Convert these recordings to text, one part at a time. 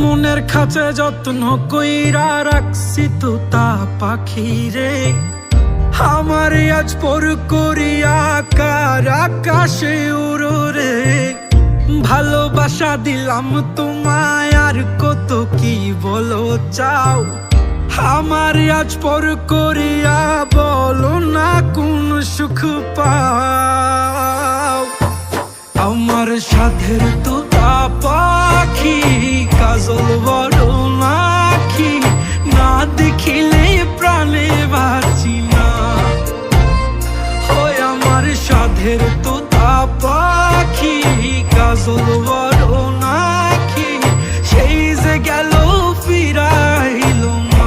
মনের খাঁচে যত্ন কইরা রাখছি তোতা পাখি রে, আমার আজ পর করিয়া কার আকাশে উড়ো রে। ভালোবাসা দিলাম তোমায় আর কত কি বলো চাও, আমার আজ পর করিয়া বলো না কোন সুখ পাও। আমার সাধের তোতা পাখি কাজল বড় নাকি, না দেখিলে প্রাণে বাঁচি না। ওই আমার সাধের তোতা পাখি কাজল বড় নাকি, সেই যে গেল ফিরাইল না।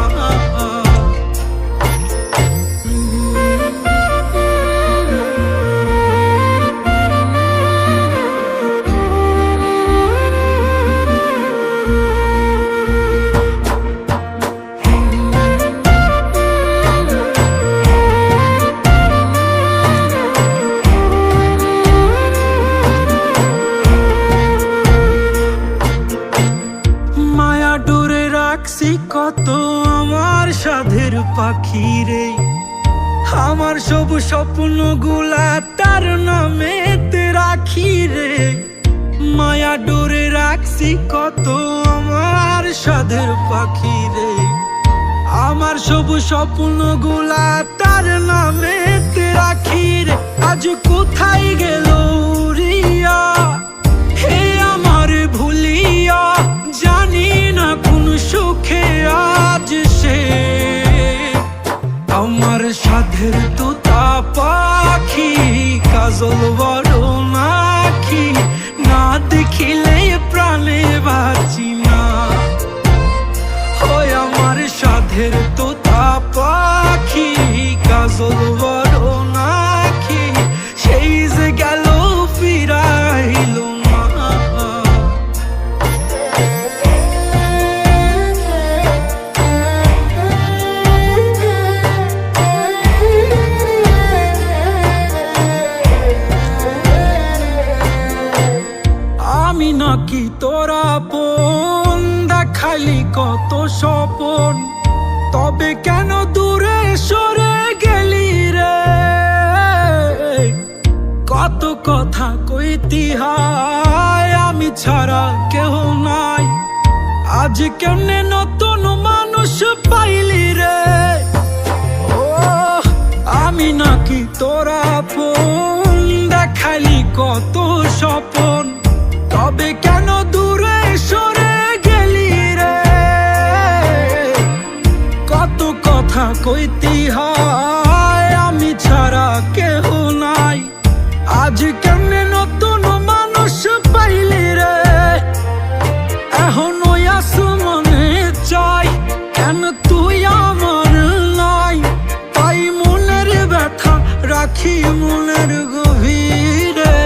কত আমার সাধের পাখি রে, আমার সব স্বপ্ন গুলা তার নামেতে রাখি রে। মায়া ডোরে রাখছি কত আমার সাধের পাখি রে, আমার সব স্বপ্ন গুলা তার নামেতে রাখি রে। আজ কোথায় গেল উড়িয়া, হে আমার ভুলিয়া, জানি না কোন সুখে আজ সে। আমার সাধের তোতা পাখি কাজল বড় নাকি, না দেখিলে প্রাণে বাঁচি না। ওই আমার সাধের তোতা পাখি কাজল বড় নাকি, সেই যে গেল ফিরাইল না। আমি নাকি তোরা আপন, দেখালি কত স্বপন, তবে কেন দূরে সরে গেলি রে। কত কথা কইতি হায়, আমি ছাড়া কেউ নাই, আজ কেমনে নতুন মানুষ পাইলি রে। ও আমি নাকি তোরা আপন, দেখালি কত স্বপন, তবে কেন দূরে সরে গেলি রে। কত কথা কইতি হায়, আমি ছাড়া কেহ নাই, আজ কেমনে নতুন মানুষ পাইলি রে। এখন ওই আসমানে চাই, কেন তুই আমার নাই, তাই মনের ব্যথা রাখি মনের গভীরে।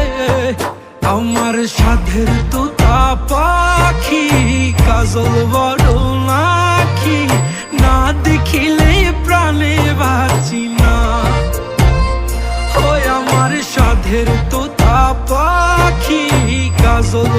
আমার সাধের তোতা পাখি কাজল বড় নাকি, না দেখিলে প্রাণে বাঁচি না। ওই আমার সাধের তোতা পাখি কাজল